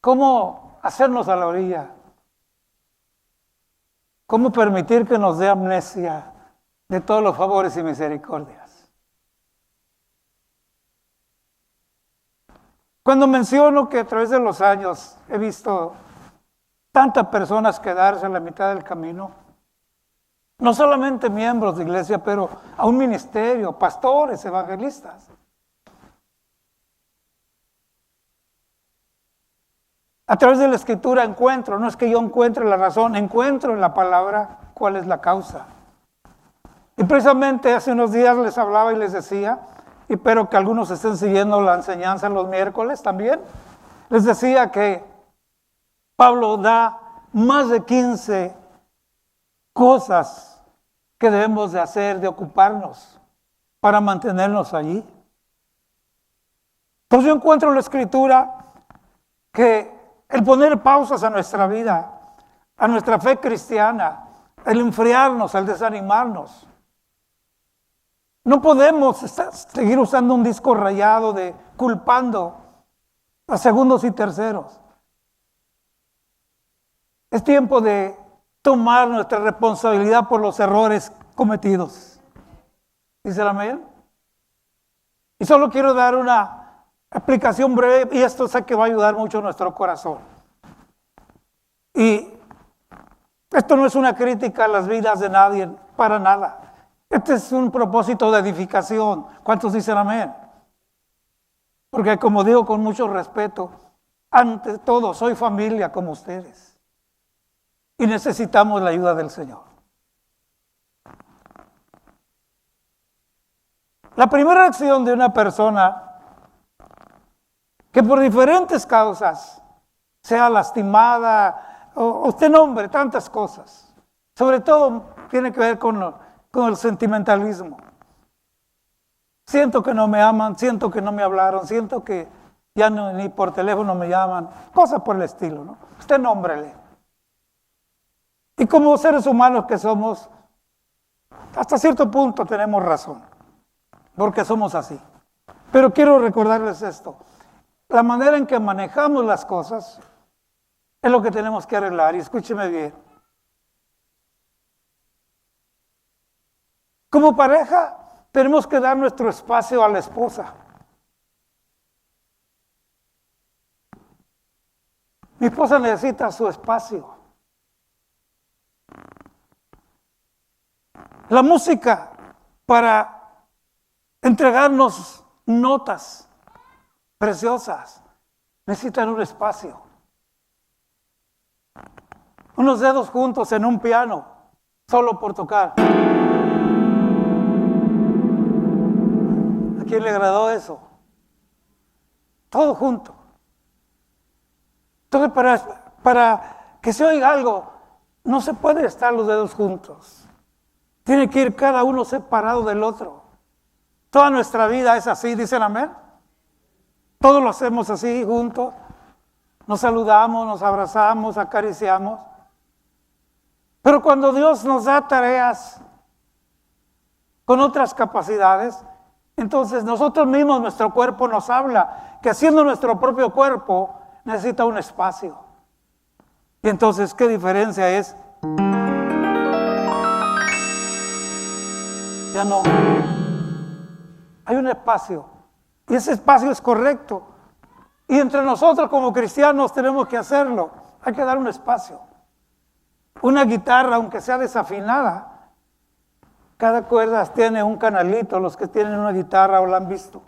¿Cómo hacernos a la orilla? ¿Cómo permitir que nos dé amnesia de todos los favores y misericordias? Cuando menciono que a través de los años he visto tantas personas quedarse a la mitad del camino, no solamente miembros de iglesia, pero a un ministerio, pastores, evangelistas. A través de la Escritura encuentro, no es que yo encuentre la razón, encuentro en la palabra cuál es la causa. Y precisamente hace unos días les hablaba y les decía, y espero que algunos estén siguiendo la enseñanza los miércoles también, les decía que Pablo da más de 15 cosas que debemos de hacer, de ocuparnos para mantenernos allí. Entonces yo encuentro en la Escritura que el poner pausas a nuestra vida, a nuestra fe cristiana, el enfriarnos, el desanimarnos. No podemos seguir usando un disco rayado de culpando a segundos y terceros. Es tiempo de tomar nuestra responsabilidad por los errores cometidos. ¿Dice el amén? Y solo quiero dar una explicación breve, y esto sé que va a ayudar mucho a nuestro corazón. Y esto no es una crítica a las vidas de nadie, para nada. Este es un propósito de edificación. ¿Cuántos dicen amén? Porque como digo con mucho respeto, ante todo soy familia como ustedes. Y necesitamos la ayuda del Señor. La primera acción de una persona que por diferentes causas sea lastimada, o usted nombre tantas cosas, sobre todo tiene que ver con el sentimentalismo. Siento que no me aman, siento que no me hablaron, siento que ya no, ni por teléfono me llaman, cosas por el estilo, ¿no? Usted nómbrele. Y como seres humanos que somos, hasta cierto punto tenemos razón, porque somos así. Pero quiero recordarles esto. La manera en que manejamos las cosas es lo que tenemos que arreglar. Y escúcheme bien. Como pareja, tenemos que dar nuestro espacio a la esposa. Mi esposa necesita su espacio. La música para entregarnos notas preciosas necesitan un espacio. Unos dedos juntos en un piano, solo por tocar. ¿A quién le agradó eso? Todo junto. Entonces, para que se oiga algo, no se puede estar los dedos juntos. Tiene que ir cada uno separado del otro. Toda nuestra vida es así, dicen amén. Todos lo hacemos así juntos. Nos saludamos, nos abrazamos, acariciamos. Pero cuando Dios nos da tareas con otras capacidades, entonces nosotros mismos, nuestro cuerpo nos habla que siendo nuestro propio cuerpo necesita un espacio. Y entonces, ¿qué diferencia es? Ya no. Hay un espacio. Y ese espacio es correcto. Y entre nosotros como cristianos tenemos que hacerlo. Hay que dar un espacio. Una guitarra, aunque sea desafinada, cada cuerda tiene un canalito. Los que tienen una guitarra o la han visto.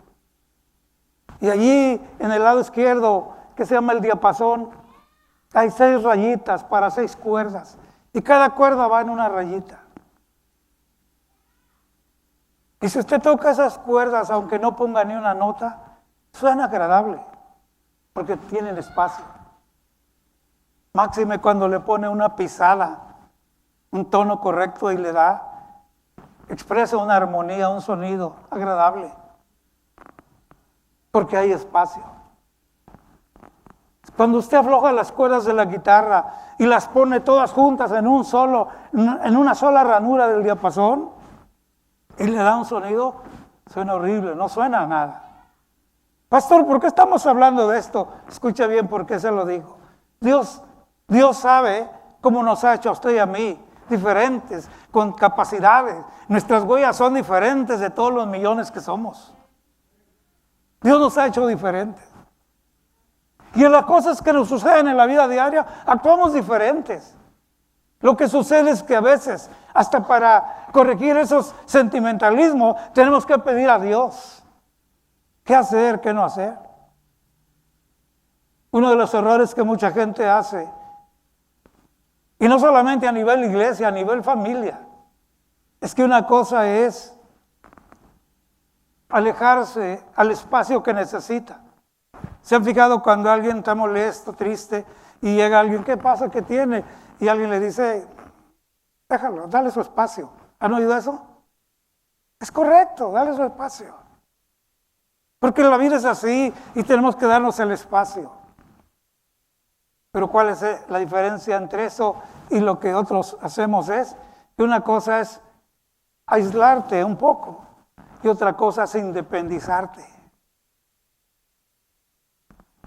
Y allí en el lado izquierdo, que se llama el diapasón, hay 6 rayitas para 6 cuerdas. Y cada cuerda va en una rayita. Y si usted toca esas cuerdas, aunque no ponga ni una nota, suena agradable, porque tienen espacio. Máxime cuando le pone una pisada, un tono correcto y le da, expresa una armonía, un sonido agradable, porque hay espacio. Cuando usted afloja las cuerdas de la guitarra y las pone todas juntas en una sola ranura del diapasón, y le da un sonido, suena horrible, no suena a nada. Pastor, ¿por qué estamos hablando de esto? Escucha bien por qué se lo digo. Dios sabe cómo nos ha hecho a usted y a mí, diferentes, con capacidades. Nuestras huellas son diferentes de todos los millones que somos. Dios nos ha hecho diferentes. Y en las cosas que nos suceden en la vida diaria, actuamos diferentes. Lo que sucede es que a veces, hasta para corregir esos sentimentalismos, tenemos que pedir a Dios qué hacer, qué no hacer. Uno de los errores que mucha gente hace, y no solamente a nivel iglesia, a nivel familia, es que una cosa es alejarse al espacio que necesita. ¿Se han fijado cuando alguien está molesto, triste, y llega alguien, ¿qué pasa? ¿Qué tiene? Y alguien le dice, déjalo, dale su espacio. ¿Han oído eso? Es correcto, dale su espacio. Porque la vida es así y tenemos que darnos el espacio. Pero ¿cuál es la diferencia entre eso y lo que otros hacemos? Es que una cosa es aislarte un poco y otra cosa es independizarte.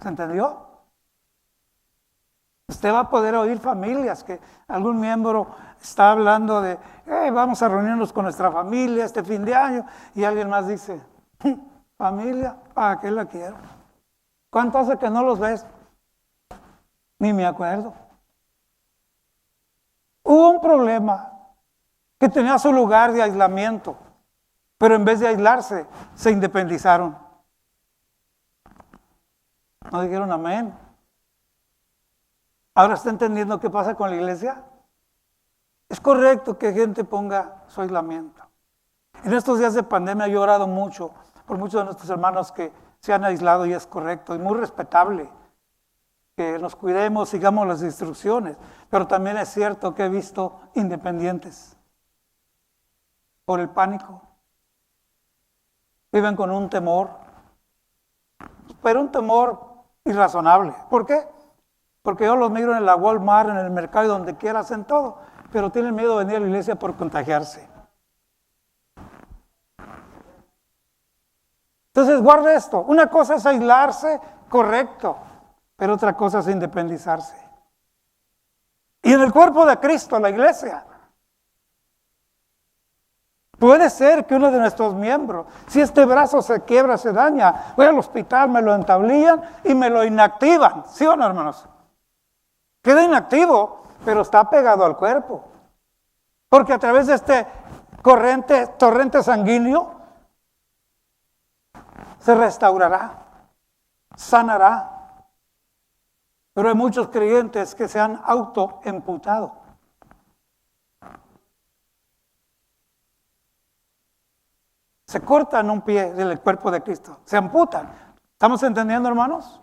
¿Se entendió? Usted va a poder oír familias que algún miembro está hablando de, vamos a reunirnos con nuestra familia este fin de año, y alguien más dice, familia, ¿para qué la quiero? ¿Cuánto hace que no los ves? Ni me acuerdo. Hubo un problema que tenía su lugar de aislamiento, pero en vez de aislarse, se independizaron. ¿No dijeron amén? ¿Ahora está entendiendo qué pasa con la iglesia? Es correcto que gente ponga su aislamiento. En estos días de pandemia yo he orado mucho por muchos de nuestros hermanos que se han aislado, y es correcto y muy respetable que nos cuidemos, sigamos las instrucciones, pero también es cierto que he visto independientes por el pánico. Viven con un temor, pero un temor irrazonable. ¿Por qué? Porque yo los miro en la Walmart, en el mercado y donde quiera, hacen todo, pero tienen miedo de venir a la iglesia por contagiarse. Entonces guarde esto, una cosa es aislarse, correcto, pero otra cosa es independizarse. Y en el cuerpo de Cristo, la iglesia, puede ser que uno de nuestros miembros, si este brazo se quiebra, se daña, voy al hospital, me lo entablillan y me lo inactivan, ¿sí o no, hermanos? Queda inactivo, pero está pegado al cuerpo. Porque a través de este torrente sanguíneo, se restaurará, sanará. Pero hay muchos creyentes que se han autoemputado. Se cortan un pie del cuerpo de Cristo, se amputan. ¿Estamos entendiendo, hermanos?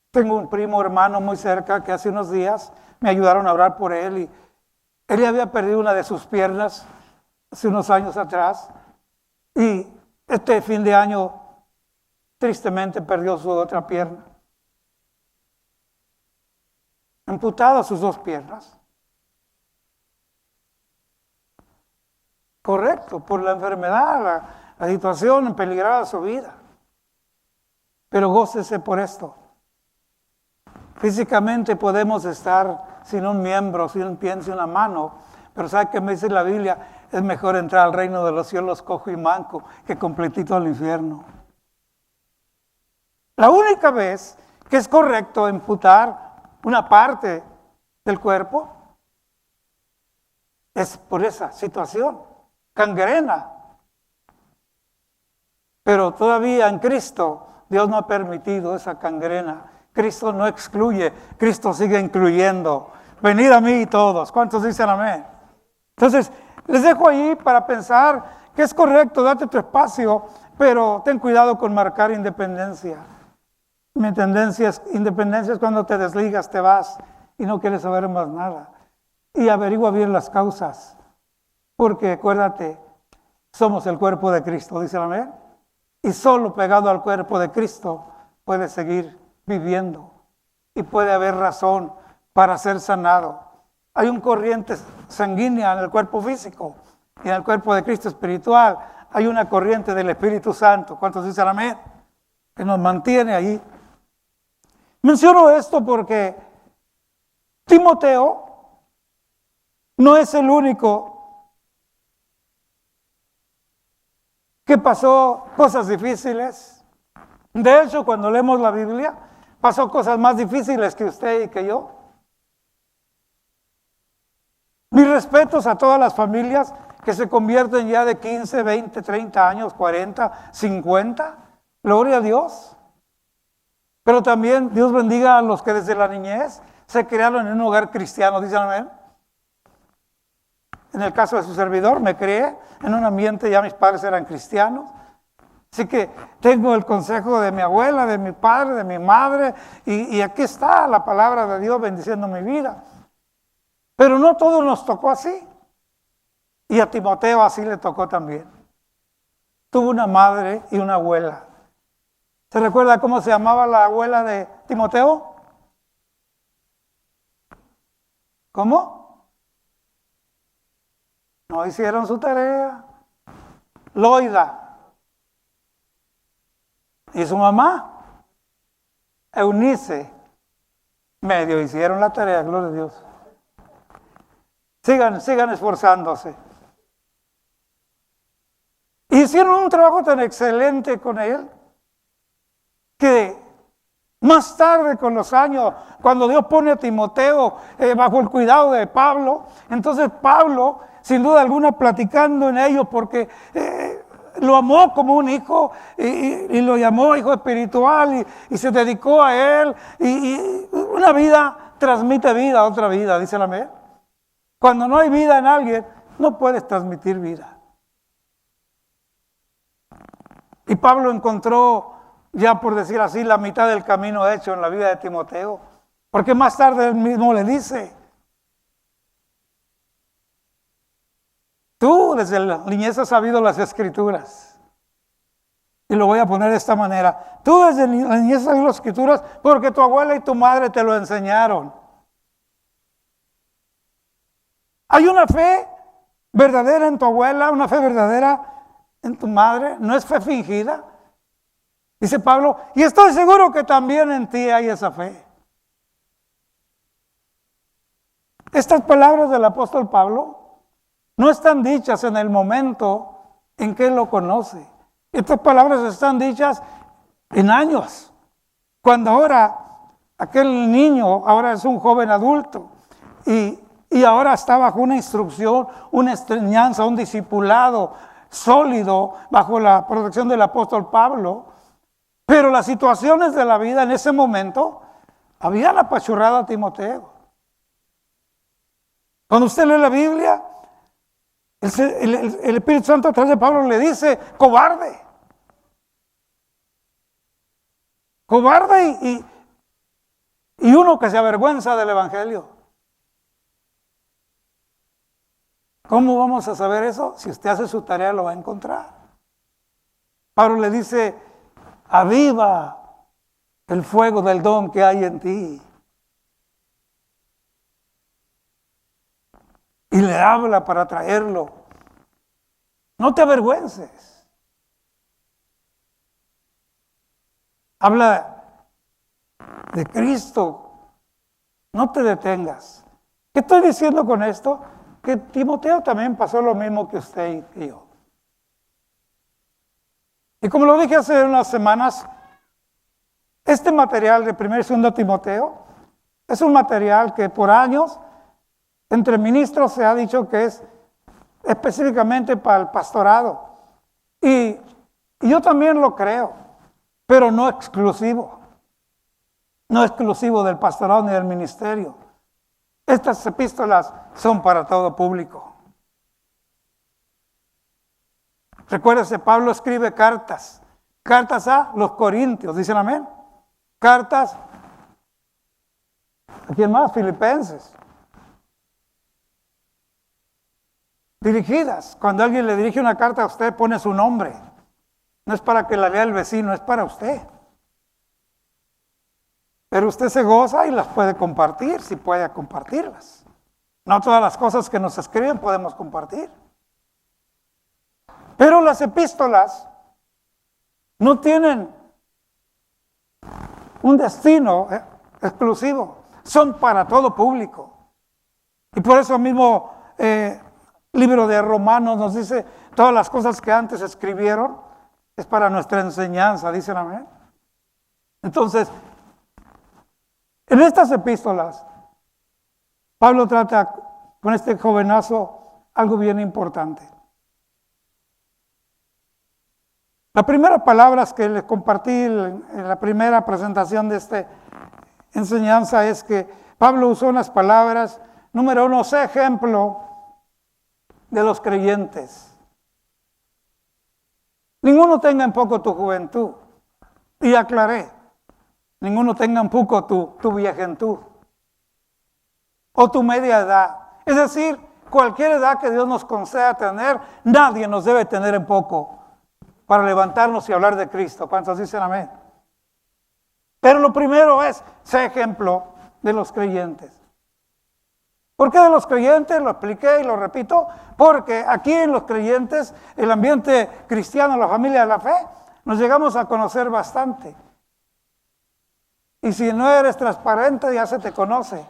Tengo un primo hermano muy cerca que hace unos días me ayudaron a orar por él, y él ya había perdido una de sus piernas hace unos años atrás, y este fin de año tristemente perdió su otra pierna. Amputadas sus dos piernas. Correcto, por la enfermedad, la situación peligraba su vida. Pero gócese por esto. Físicamente podemos estar sin un miembro, sin un pie, sin una mano, pero ¿sabe qué me dice la Biblia? Es mejor entrar al reino de los cielos cojo y manco que completito al infierno. La única vez que es correcto amputar una parte del cuerpo es por esa situación, gangrena. Pero todavía en Cristo Dios no ha permitido esa gangrena. Cristo no excluye, Cristo sigue incluyendo. Venid a mí todos. ¿Cuántos dicen amén? Entonces, les dejo ahí para pensar que es correcto, date tu espacio, pero ten cuidado con marcar independencia. Independencia es cuando te desligas, te vas y no quieres saber más nada. Y averigua bien las causas, porque acuérdate, somos el cuerpo de Cristo, dice amén. Y solo pegado al cuerpo de Cristo puedes seguir viviendo y puede haber razón para ser sanado. Hay un corriente sanguínea en el cuerpo físico y en el cuerpo de Cristo espiritual. hay una corriente del Espíritu Santo. ¿Cuántos dicen amén? Que nos mantiene ahí. Menciono esto porque Timoteo no es el único que pasó cosas difíciles. De hecho, cuando leemos la Biblia, pasó cosas más difíciles que usted y que yo. Mis respetos a todas las familias que se convierten ya de 15, 20, 30 años, 40, 50. Gloria a Dios. Pero también Dios bendiga a los que desde la niñez se criaron en un hogar cristiano. ¿Dicen amén? En el caso de su servidor, me crié en un ambiente, ya mis padres eran cristianos. Así que tengo el consejo de mi abuela, de mi padre, de mi madre, y aquí está la palabra de Dios bendiciendo mi vida. Pero no todo nos tocó así. Y a Timoteo así le tocó también. Tuvo una madre y una abuela. ¿Se recuerda cómo se llamaba la abuela de Timoteo? ¿Cómo? No hicieron su tarea. Loida. ¿Y su mamá? Eunice. Medio hicieron la tarea, gloria a Dios. Sigan esforzándose. Hicieron un trabajo tan excelente con él que más tarde con los años, cuando Dios pone a Timoteo bajo el cuidado de Pablo, entonces Pablo, sin duda alguna, platicando en ellos porque lo amó como un hijo y lo llamó hijo espiritual y se dedicó a él y una vida transmite vida a otra vida, dice la amén. Cuando no hay vida en alguien, no puedes transmitir vida. Y Pablo encontró, ya por decir así, la mitad del camino hecho en la vida de Timoteo, porque más tarde él mismo le dice, tú desde la niñez has sabido las Escrituras. Y lo voy a poner de esta manera. Tú desde la niñez has sabido las Escrituras porque tu abuela y tu madre te lo enseñaron. Hay una fe verdadera en tu abuela, una fe verdadera en tu madre, no es fe fingida. Dice Pablo, y estoy seguro que también en ti hay esa fe. Estas palabras del apóstol Pablo no están dichas en el momento en que él lo conoce. Estas palabras están dichas en años. Cuando ahora aquel niño ahora es un joven adulto y ahora está bajo una instrucción, una enseñanza, un discipulado sólido bajo la protección del apóstol Pablo. Pero las situaciones de la vida en ese momento habían apachurrado a Timoteo. Cuando usted lee la Biblia, el Espíritu Santo a través de Pablo le dice, cobarde. Cobarde y uno que se avergüenza del Evangelio. ¿Cómo vamos a saber eso? Si usted hace su tarea lo va a encontrar. Pablo le dice, aviva el fuego del don que hay en ti. Y le habla para traerlo. No te avergüences. Habla de Cristo. No te detengas. ¿Qué estoy diciendo con esto? Que Timoteo también pasó lo mismo que usted y yo. Y como lo dije hace unas semanas, este material de 1 y 2 Timoteo es un material que por años entre ministros se ha dicho que es específicamente para el pastorado. Y yo también lo creo, pero no exclusivo. No exclusivo del pastorado ni del ministerio. Estas epístolas son para todo público. Recuérdese, Pablo escribe cartas a los corintios, dicen amén. Cartas, ¿a quién más? Filipenses. Dirigidas. Cuando alguien le dirige una carta a usted, pone su nombre. No es para que la lea el vecino, es para usted. Pero usted se goza y las puede compartir, si puede compartirlas. No todas las cosas que nos escriben podemos compartir. Pero las epístolas no tienen un destino exclusivo, son para todo público. Y por eso mismo libro de Romanos nos dice todas las cosas que antes escribieron es para nuestra enseñanza, dicen amén. Entonces, en estas epístolas, Pablo trata con este jovenazo algo bien importante. La primera palabra que les compartí en la primera presentación de esta enseñanza es que Pablo usó unas palabras, número 1, sé ejemplo de los creyentes. Ninguno tenga en poco tu juventud. Y aclaré, ninguno tenga en poco tu viejentud o tu media edad. Es decir, cualquier edad que Dios nos conceda tener, nadie nos debe tener en poco para levantarnos y hablar de Cristo. ¿Cuántos dicen amén? Pero lo primero es, sé ejemplo de los creyentes. ¿Por qué de los creyentes? Lo expliqué y lo repito, porque aquí en los creyentes, el ambiente cristiano, la familia de la fe, nos llegamos a conocer bastante. Y si no eres transparente, ya se te conoce.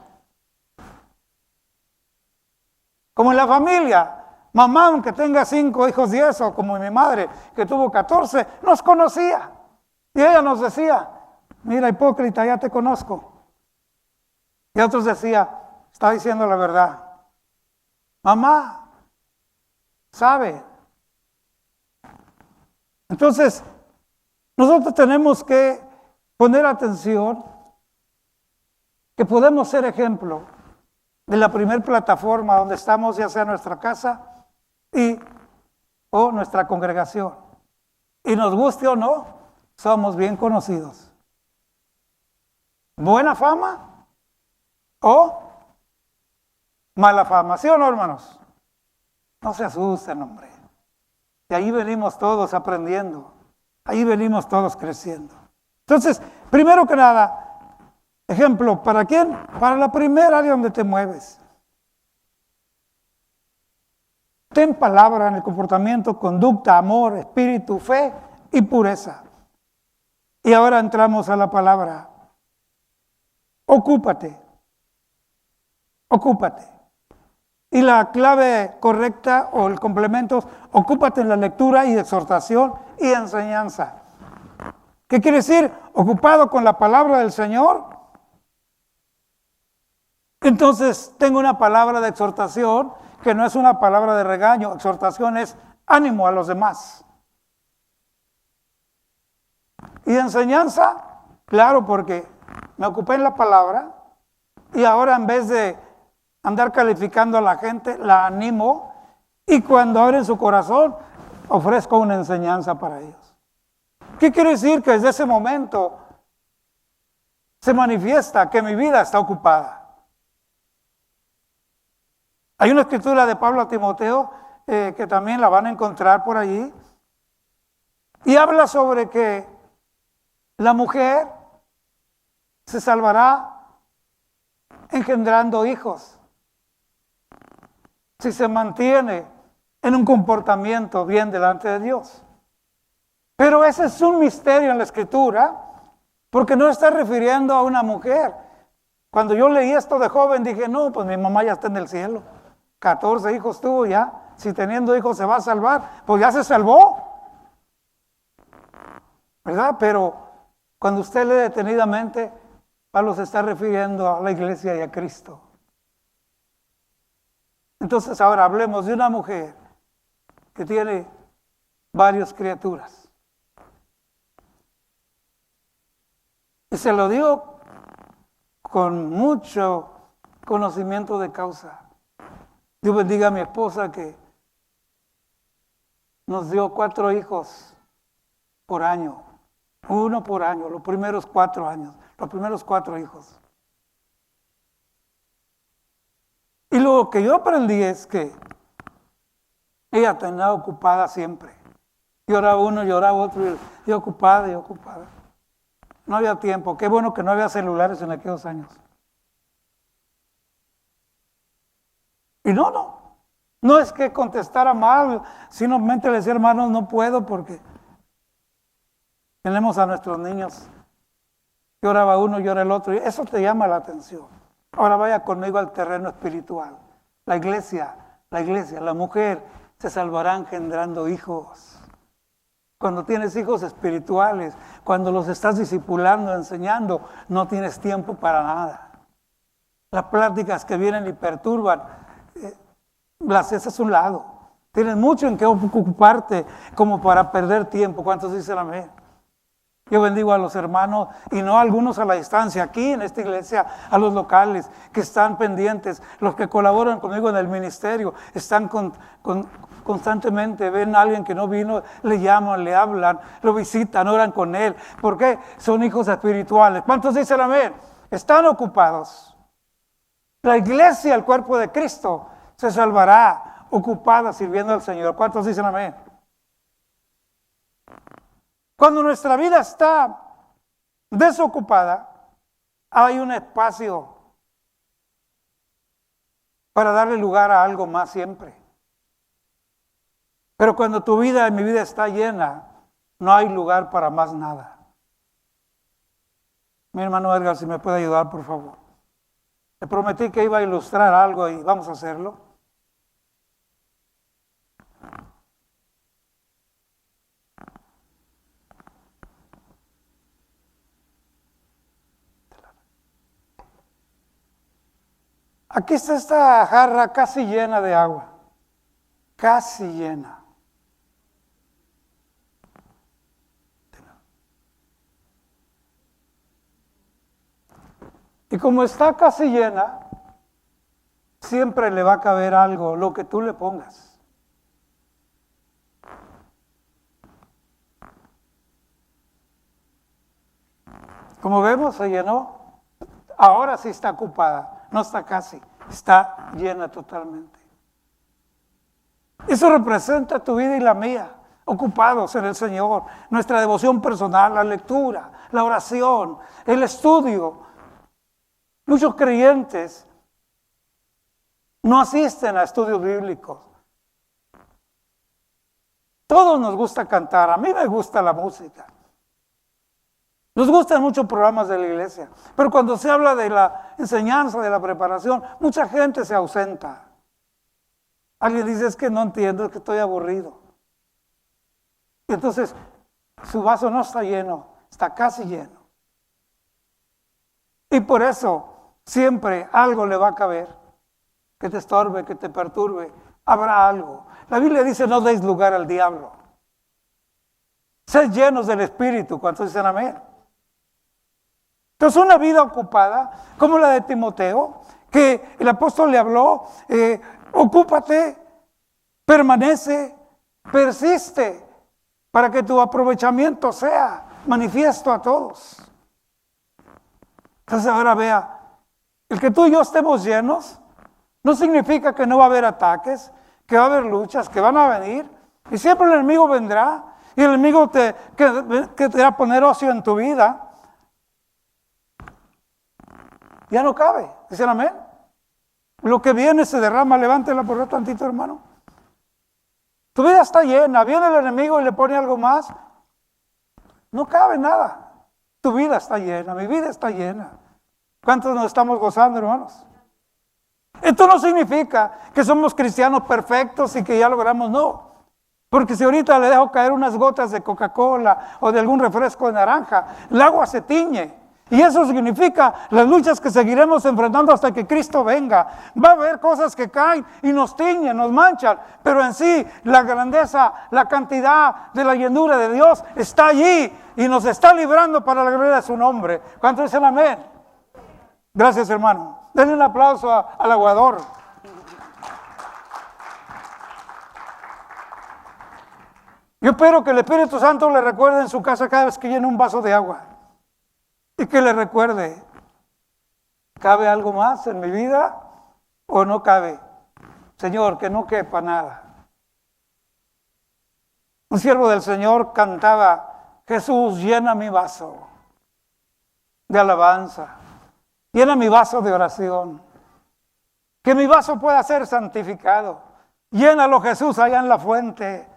Como en la familia, mamá, aunque tenga 5 hijos, 10, o como mi madre, que tuvo 14, nos conocía. Y ella nos decía, mira, hipócrita, ya te conozco. Y otros decía, está diciendo la verdad. Mamá, sabe. Entonces, nosotros tenemos que poner atención que podemos ser ejemplo de la primer plataforma donde estamos, ya sea nuestra casa o nuestra congregación. Y nos guste o no, somos bien conocidos. Buena fama o mala fama, ¿sí o no, hermanos? No se asusten, hombre. De ahí venimos todos aprendiendo. Ahí venimos todos creciendo. Entonces, primero que nada, ejemplo, ¿para quién? Para la primera área donde te mueves. Ten palabra en el comportamiento, conducta, amor, espíritu, fe y pureza. Y ahora entramos a la palabra. Ocúpate. Ocúpate. Y la clave correcta o el complemento es ocúpate en la lectura y exhortación y enseñanza. ¿Qué quiere decir? Ocupado con la palabra del Señor. Entonces tengo una palabra de exhortación que no es una palabra de regaño. Exhortación es ánimo a los demás. Y enseñanza, claro, porque me ocupé en la palabra y ahora en vez de andar calificando a la gente, la animo y cuando abren su corazón ofrezco una enseñanza para ellos. ¿Qué quiere decir? Que desde ese momento se manifiesta que mi vida está ocupada. Hay una escritura de Pablo a Timoteo que también la van a encontrar por allí y habla sobre que la mujer se salvará engendrando hijos si se mantiene en un comportamiento bien delante de Dios. Pero ese es un misterio en la escritura, porque no está refiriendo a una mujer. Cuando yo leí esto de joven dije, no, pues mi mamá ya está en el cielo. 14 hijos tuvo ya. Si teniendo hijos se va a salvar, pues ya se salvó. ¿Verdad? Pero cuando usted lee detenidamente, Pablo se está refiriendo a la iglesia y a Cristo. Entonces ahora hablemos de una mujer que tiene varias criaturas. Y se lo digo con mucho conocimiento de causa. Dios bendiga a mi esposa que nos dio 4 hijos por año. 1 por año, los primeros 4 años, los primeros 4 hijos. Y lo que yo aprendí es que ella tenía ocupada siempre. Lloraba uno, lloraba otro, y ocupada, y ocupada. No había tiempo. Qué bueno que no había celulares en aquellos años. Y no. No es que contestara mal, simplemente le decía, hermanos, no puedo porque tenemos a nuestros niños. Lloraba uno, llora el otro, y eso te llama la atención. Ahora vaya conmigo al terreno espiritual. La iglesia, la mujer se salvará engendrando hijos. Cuando tienes hijos espirituales, cuando los estás discipulando, enseñando, no tienes tiempo para nada. Las pláticas que vienen y perturban, las haces a un lado. Tienes mucho en qué ocuparte como para perder tiempo. ¿Cuántos dicen amén? Yo bendigo a los hermanos, y no a algunos a la distancia, aquí en esta iglesia, a los locales que están pendientes, los que colaboran conmigo en el ministerio, están constantemente, ven a alguien que no vino, le llaman, le hablan, lo visitan, oran con él. ¿Por qué? Son hijos espirituales. ¿Cuántos dicen amén? Están ocupados. La iglesia, el cuerpo de Cristo, se salvará ocupada sirviendo al Señor. ¿Cuántos dicen amén? Cuando nuestra vida está desocupada, hay un espacio para darle lugar a algo más siempre. Pero cuando tu vida y mi vida está llena, no hay lugar para más nada. Mi hermano Edgar, si me puede ayudar, por favor. Le prometí que iba a ilustrar algo y vamos a hacerlo. Aquí está esta jarra casi llena de agua, casi llena. Y como está casi llena, siempre le va a caber algo, lo que tú le pongas. Como vemos, se llenó. Ahora sí está ocupada, no está casi, está llena totalmente. Eso representa tu vida y la mía, ocupados en el Señor, nuestra devoción personal, la lectura, la oración, el estudio. Muchos creyentes no asisten a estudios bíblicos. Todos nos gusta cantar, a mí me gusta la música. Nos gustan muchos programas de la iglesia, pero cuando se habla de la enseñanza, de la preparación, mucha gente se ausenta. Alguien dice, es que no entiendo, es que estoy aburrido. Y entonces su vaso no está lleno, está casi lleno. Y por eso siempre algo le va a caber, que te estorbe, que te perturbe. Habrá algo. La Biblia dice, no deis lugar al diablo. Sed llenos del Espíritu. ¿Cuántos dicen amén? Entonces una vida ocupada, como la de Timoteo, que el apóstol le habló, ocúpate, permanece, persiste, para que tu aprovechamiento sea manifiesto a todos. Entonces ahora vea, el que tú y yo estemos llenos, no significa que no va a haber ataques, que va a haber luchas, que van a venir, y siempre el enemigo vendrá, y el enemigo que te va a poner ocio en tu vida. Ya no cabe, dicen amén. Lo que viene se derrama, levántela por un tantito, hermano. Tu vida está llena, viene el enemigo y le pone algo más. No cabe nada. Tu vida está llena, mi vida está llena. ¿Cuántos nos estamos gozando, hermanos? Esto no significa que somos cristianos perfectos y que ya logramos, no. Porque si ahorita le dejo caer unas gotas de Coca-Cola o de algún refresco de naranja, el agua se tiñe. Y eso significa las luchas que seguiremos enfrentando hasta que Cristo venga. Va a haber cosas que caen y nos tiñen, nos manchan, pero en sí la grandeza, la cantidad de la llenura de Dios está allí y nos está librando para la gloria de su nombre. ¿Cuántos dicen amén? Gracias, hermano. Denle un aplauso al aguador. Yo espero que el Espíritu Santo le recuerde en su casa cada vez que llene un vaso de agua. Y que le recuerde, ¿cabe algo más en mi vida o no cabe? Señor, que no quepa nada. Un siervo del Señor cantaba, Jesús, llena mi vaso de alabanza, llena mi vaso de oración, que mi vaso pueda ser santificado. Llénalo, Jesús, allá en la fuente,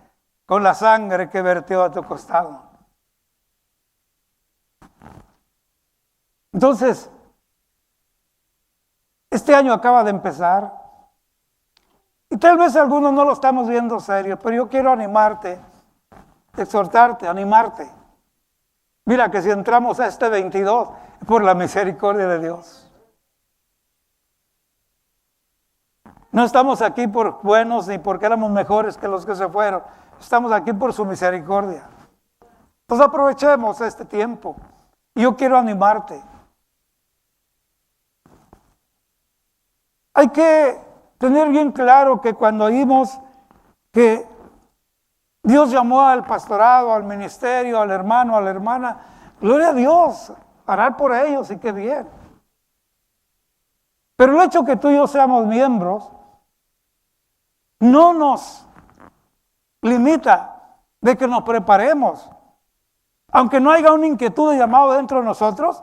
con la sangre que vertió a tu costado. Entonces, este año acaba de empezar y tal vez algunos no lo estamos viendo serio, pero yo quiero animarte, exhortarte, animarte. Mira que si entramos a este 22, es por la misericordia de Dios. No estamos aquí por buenos ni porque éramos mejores que los que se fueron. Estamos aquí por su misericordia. Entonces aprovechemos este tiempo. Y yo quiero animarte. Hay que tener bien claro que cuando oímos que Dios llamó al pastorado, al ministerio, al hermano, a la hermana, gloria a Dios, orar por ellos y qué bien. Pero el hecho que tú y yo seamos miembros no nos limita de que nos preparemos. Aunque no haya una inquietud de llamado dentro de nosotros,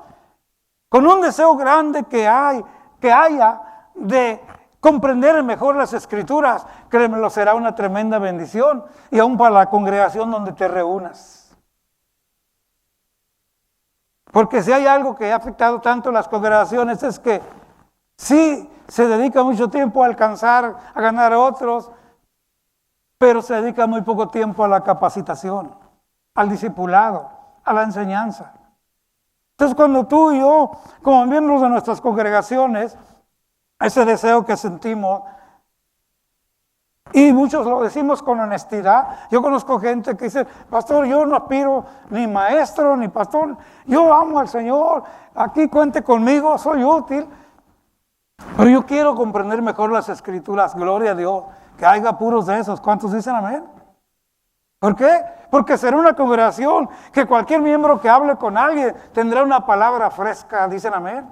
con un deseo grande que haya de comprender mejor las Escrituras, créemelo, será una tremenda bendición, y aún para la congregación donde te reúnas. Porque si hay algo que ha afectado tanto las congregaciones es que sí se dedica mucho tiempo a alcanzar, a ganar a otros, pero se dedica muy poco tiempo a la capacitación, al discipulado, a la enseñanza. Entonces, cuando tú y yo, como miembros de nuestras congregaciones, ese deseo que sentimos, y muchos lo decimos con honestidad. Yo conozco gente que dice, pastor, yo no aspiro ni maestro, ni pastor, yo amo al Señor, aquí cuente conmigo, soy útil, pero yo quiero comprender mejor las Escrituras, gloria a Dios, que haya puros de esos. ¿Cuántos dicen amén? ¿Por qué? Porque será una congregación que cualquier miembro que hable con alguien tendrá una palabra fresca, dicen amén,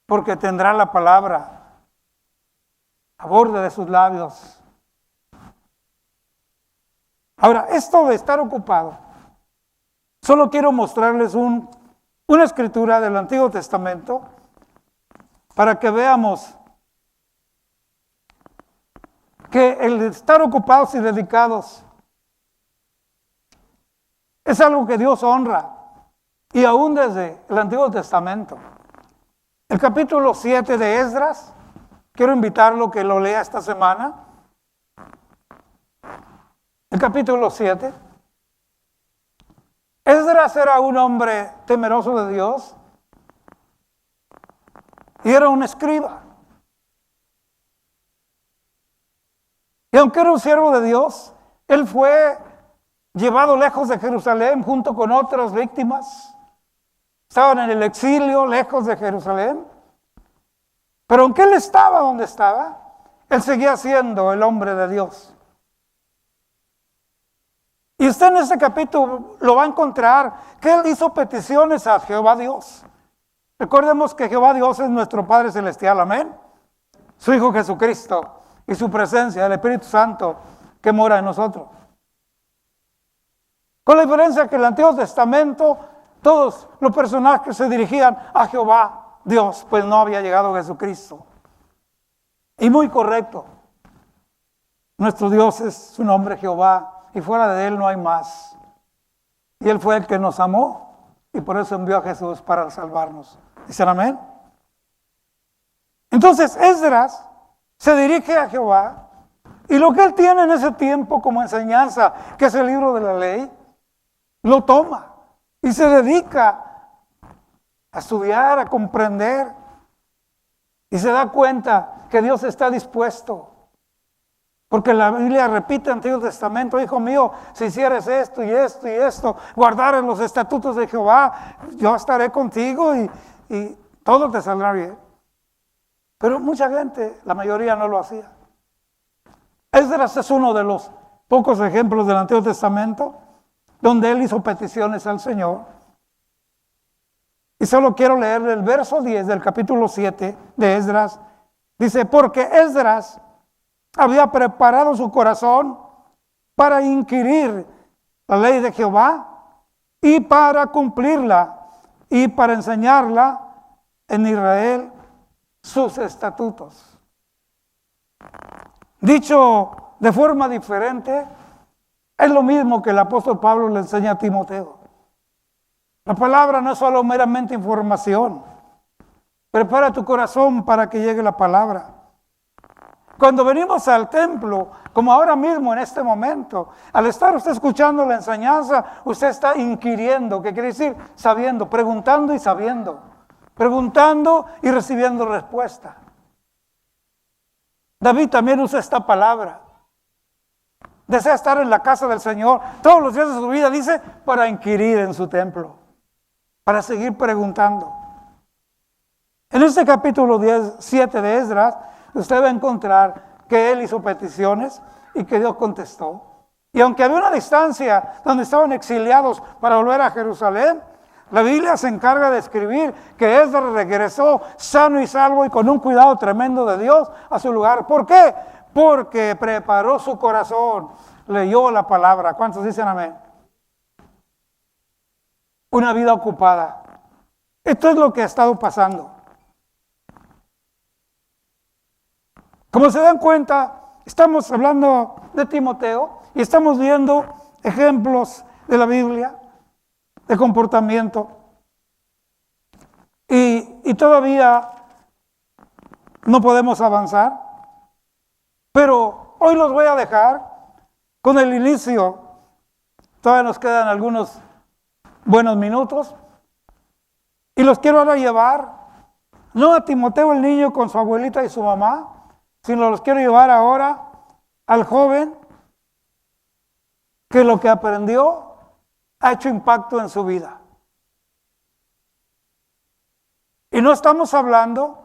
porque tendrá la palabra a borde de sus labios. Ahora, esto de estar ocupado, solo quiero mostrarles una escritura del Antiguo Testamento para que veamos que el estar ocupados y dedicados es algo que Dios honra, y aún desde el Antiguo Testamento. El capítulo 7 de Esdras, quiero invitarlo que lo lea esta semana. El capítulo 7. Esdras era un hombre temeroso de Dios y era un escriba. Y aunque era un siervo de Dios, él fue llevado lejos de Jerusalén junto con otras víctimas. Estaban en el exilio, lejos de Jerusalén. Pero aunque él estaba donde estaba, él seguía siendo el hombre de Dios. Y usted en este capítulo lo va a encontrar que él hizo peticiones a Jehová Dios. Recordemos que Jehová Dios es nuestro Padre Celestial, amén. Su Hijo Jesucristo y su presencia, el Espíritu Santo que mora en nosotros. Con la diferencia que en el Antiguo Testamento todos los personajes se dirigían a Jehová Dios, pues no había llegado Jesucristo. Y muy correcto. Nuestro Dios es su nombre Jehová, y fuera de él no hay más. Y él fue el que nos amó y por eso envió a Jesús para salvarnos. ¿Dicen amén? Entonces Esdras se dirige a Jehová y lo que él tiene en ese tiempo como enseñanza, que es el libro de la ley, lo toma y se dedica a estudiar, a comprender, y se da cuenta que Dios está dispuesto. Porque la Biblia repite en el Antiguo Testamento, hijo mío, si hicieres esto y esto y esto, guardares los estatutos de Jehová, yo estaré contigo y todo te saldrá bien. Pero mucha gente, la mayoría no lo hacía. Esdras es uno de los pocos ejemplos del Antiguo Testamento donde él hizo peticiones al Señor. Y solo quiero leer el verso 10 del capítulo 7 de Esdras. Dice, porque Esdras había preparado su corazón para inquirir la ley de Jehová y para cumplirla y para enseñarla en Israel sus estatutos. Dicho de forma diferente, es lo mismo que el apóstol Pablo le enseña a Timoteo. La palabra no es solo meramente información. Prepara tu corazón para que llegue la palabra. Cuando venimos al templo, como ahora mismo en este momento, al estar usted escuchando la enseñanza, usted está inquiriendo, que quiere decir sabiendo, preguntando y sabiendo, preguntando y recibiendo respuesta. David también usa esta palabra. Desea estar en la casa del Señor todos los días de su vida, dice, para inquirir en su templo, para seguir preguntando. En este capítulo 7 de Esdras, usted va a encontrar que él hizo peticiones y que Dios contestó. Y aunque había una distancia donde estaban exiliados para volver a Jerusalén, la Biblia se encarga de escribir que Esdras regresó sano y salvo y con un cuidado tremendo de Dios a su lugar. ¿Por qué? Porque preparó su corazón, leyó la palabra. ¿Cuántos dicen amén? Una vida ocupada. Esto es lo que ha estado pasando. Como se dan cuenta, estamos hablando de Timoteo y estamos viendo ejemplos de la Biblia, de comportamiento. Y todavía no podemos avanzar, pero hoy los voy a dejar con el inicio. Todavía nos quedan algunos buenos minutos. Y los quiero ahora llevar, no a Timoteo el niño con su abuelita y su mamá, sino los quiero llevar ahora al joven que lo que aprendió ha hecho impacto en su vida. Y no estamos hablando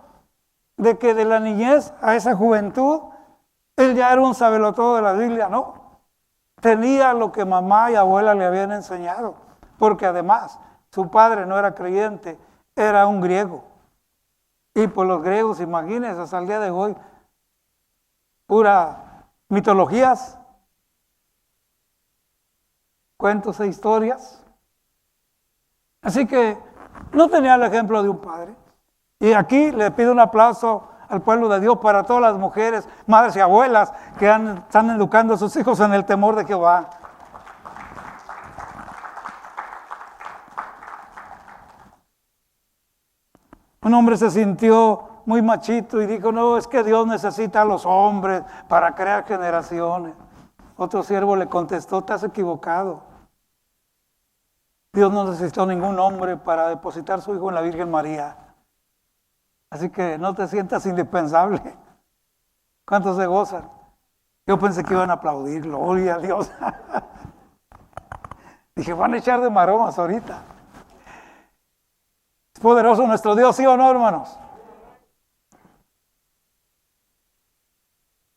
de que de la niñez a esa juventud, él ya era un sabelotodo de la Biblia, no. Tenía lo que mamá y abuela le habían enseñado, porque además su padre no era creyente, era un griego. Y por los griegos, imagínense, hasta el día de hoy, pura mitologías, cuentos e historias. Así que no tenía el ejemplo de un padre. Y aquí le pido un aplauso al pueblo de Dios para todas las mujeres, madres y abuelas que están educando a sus hijos en el temor de Jehová. Un hombre se sintió muy machito y dijo, no, es que Dios necesita a los hombres para crear generaciones. Otro siervo le contestó, estás equivocado. Dios no necesitó ningún hombre para depositar su hijo en la Virgen María. Así que no te sientas indispensable. ¿Cuántos se gozan? Yo pensé que iban a aplaudir, gloria a Dios. Dije, van a echar de maromas ahorita. Es poderoso nuestro Dios, ¿sí o no, hermanos?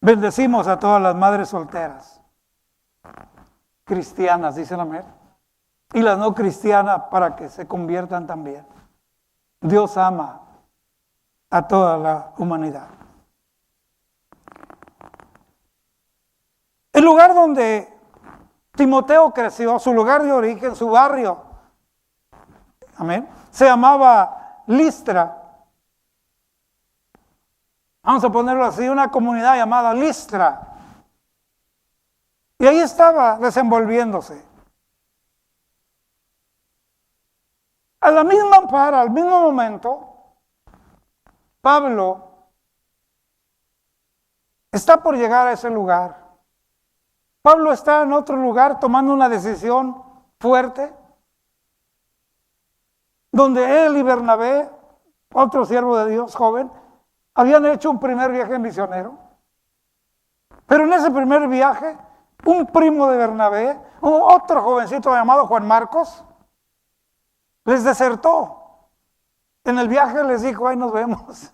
Bendecimos a todas las madres solteras, cristianas, dicen amén, y las no cristianas para que se conviertan también. Dios ama a toda la humanidad. El lugar donde Timoteo creció, su lugar de origen, su barrio, amén, se llamaba Listra. Vamos a ponerlo así, una comunidad llamada Listra. Y ahí estaba desenvolviéndose. A la misma par, al mismo momento, Pablo está por llegar a ese lugar. Pablo está en otro lugar tomando una decisión fuerte, donde él y Bernabé, otro siervo de Dios joven, habían hecho un primer viaje misionero. Pero en ese primer viaje, un primo de Bernabé, otro jovencito llamado Juan Marcos, les desertó. En el viaje les dijo, ahí nos vemos.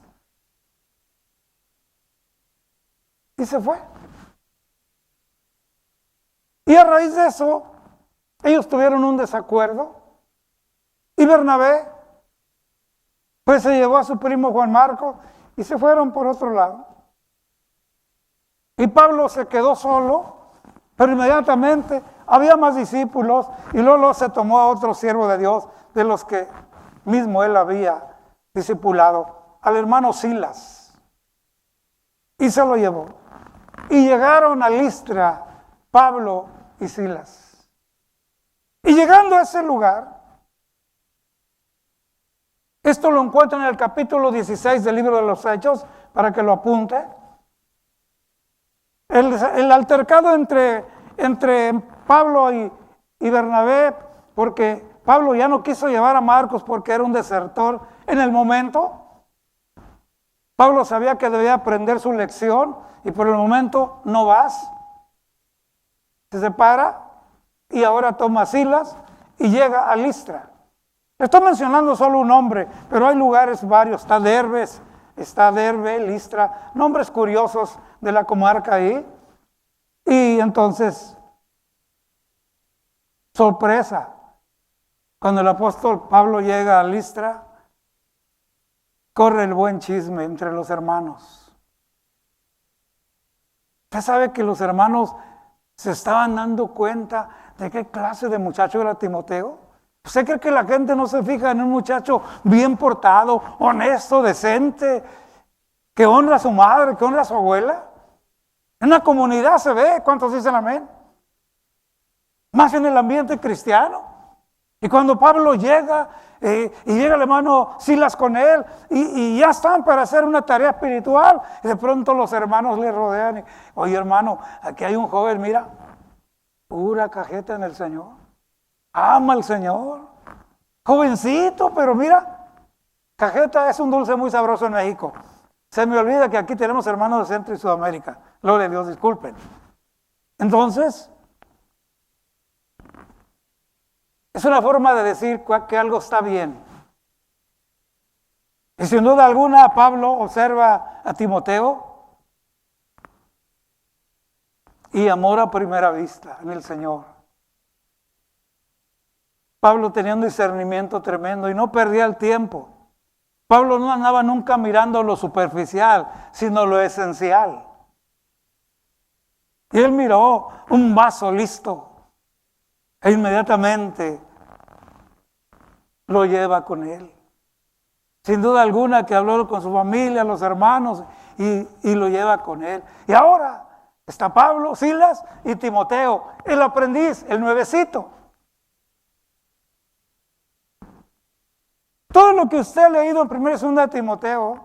Y se fue. Y a raíz de eso, ellos tuvieron un desacuerdo. Y Bernabé, pues se llevó a su primo Juan Marcos y se fueron por otro lado. Y Pablo se quedó solo, pero inmediatamente había más discípulos y luego se tomó a otro siervo de Dios, de los que mismo él había discipulado, al hermano Silas. Y se lo llevó. Y llegaron a Listra, Pablo y Silas. Y llegando a ese lugar, esto lo encuentran en el capítulo 16 del libro de los Hechos, para que lo apunte. El altercado entre Pablo y Bernabé, porque Pablo ya no quiso llevar a Marcos porque era un desertor en el momento. Pablo sabía que debía aprender su lección y por el momento no vas. Se separa y ahora toma a Silas y llega a Listra. Estoy mencionando solo un nombre, pero hay lugares varios. Está Derbe, Listra, nombres curiosos de la comarca ahí. Y entonces, sorpresa, cuando el apóstol Pablo llega a Listra, corre el buen chisme entre los hermanos. Usted sabe que los hermanos se estaban dando cuenta de qué clase de muchacho era Timoteo. ¿Usted cree que la gente no se fija en un muchacho bien portado, honesto, decente, que honra a su madre, que honra a su abuela? En una comunidad se ve, ¿cuántos dicen amén? Más en el ambiente cristiano. Y cuando Pablo llega, y llega el hermano Silas con él, y ya están para hacer una tarea espiritual, y de pronto los hermanos le rodean, y, oye hermano, aquí hay un joven, mira, pura cajeta en el Señor, ama al Señor, jovencito, pero mira, cajeta es un dulce muy sabroso en México. Se me olvida que aquí tenemos hermanos de Centro y Sudamérica. Gloria a Dios, disculpen. Entonces, es una forma de decir que algo está bien. Y sin duda alguna, Pablo observa a Timoteo y amor a primera vista en el Señor. Pablo tenía un discernimiento tremendo y no perdía el tiempo. Pablo no andaba nunca mirando lo superficial, sino lo esencial. Y él miró un vaso listo e inmediatamente lo lleva con él. Sin duda alguna que habló con su familia, los hermanos, y lo lleva con él. Y ahora está Pablo, Silas y Timoteo, el aprendiz, el nuevecito. Todo lo que usted ha leído en 1 y 2 de Timoteo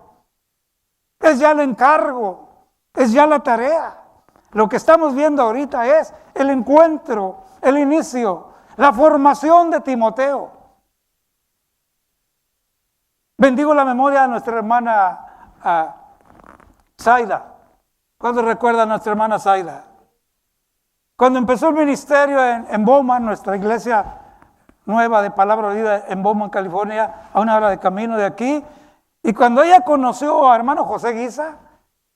es ya el encargo, es ya la tarea. Lo que estamos viendo ahorita es el encuentro, el inicio, la formación de Timoteo. Bendigo la memoria de nuestra hermana Zaida. ¿Cuándo recuerda a nuestra hermana Zaida? Cuando empezó el ministerio en Bowman, nuestra iglesia nueva de Palabra Vida en Bowman, California, a una hora de camino de aquí, y cuando ella conoció a hermano José Guisa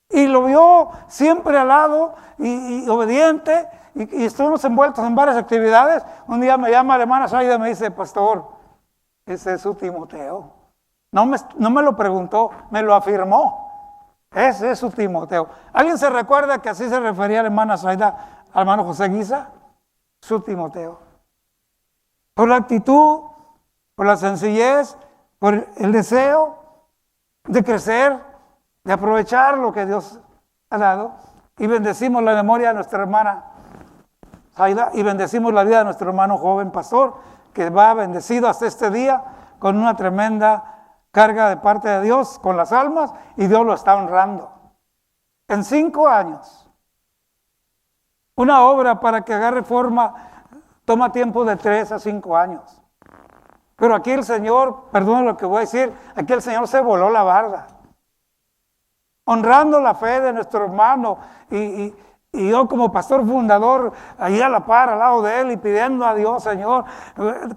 y lo vio siempre al lado y obediente, y estuvimos envueltos en varias actividades, un día me llama la hermana Zaida y me dice, pastor, ese es su Timoteo. No me lo preguntó, me lo afirmó. Ese es su Timoteo. ¿Alguien se recuerda que así se refería a la hermana Zaida al hermano José Guisa? Su Timoteo. Por la actitud, por la sencillez, por el deseo de crecer, de aprovechar lo que Dios ha dado. Y bendecimos la memoria de nuestra hermana Zaida y bendecimos la vida de nuestro hermano joven pastor, que va bendecido hasta este día con una tremenda carga de parte de Dios con las almas, y Dios lo está honrando. En 5 años, una obra para que agarre forma toma tiempo de 3 a 5 años. Pero aquí el Señor, perdón lo que voy a decir, aquí el Señor se voló la barda, honrando la fe de nuestro hermano, y yo como pastor fundador, ahí a la par, al lado de él, y pidiendo a Dios, Señor,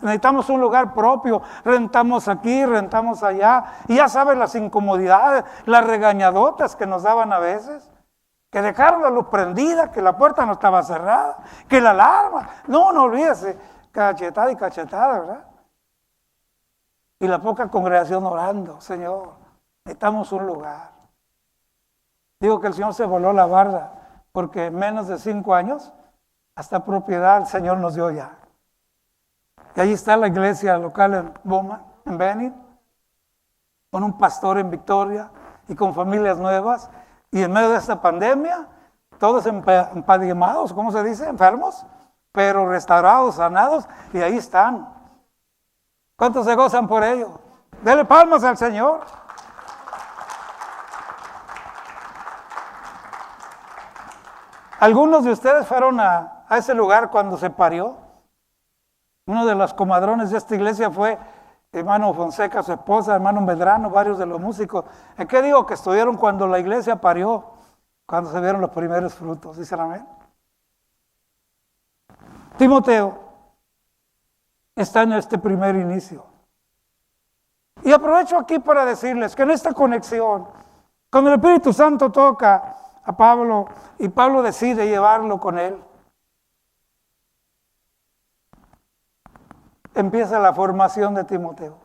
necesitamos un lugar propio, rentamos aquí, rentamos allá, y ya sabes las incomodidades, las regañadotas que nos daban a veces, que dejaron la luz prendida, que la puerta no estaba cerrada, que la alarma, no olvídese, cachetada y cachetada, ¿verdad? Y la poca congregación orando, Señor, necesitamos un lugar. Digo que el Señor se voló la barda, porque en menos de 5 años, hasta propiedad el Señor nos dio ya. Y allí está la iglesia local en Bowman, en Bennett, con un pastor en Victoria y con familias nuevas. Y en medio de esta pandemia, todos empadimados, ¿cómo se dice? Enfermos, pero restaurados, sanados, y ahí están. ¿Cuántos se gozan por ello? Dele palmas al Señor. Algunos de ustedes fueron a ese lugar cuando se parió. Uno de los comadrones de esta iglesia fue hermano Fonseca, su esposa, hermano Medrano, varios de los músicos. ¿En qué digo? Que estuvieron cuando la iglesia parió, cuando se vieron los primeros frutos. ¿Dicen amén? Timoteo está en este primer inicio. Y aprovecho aquí para decirles que en esta conexión, cuando el Espíritu Santo toca a Pablo y Pablo decide llevarlo con él, empieza la formación de Timoteo.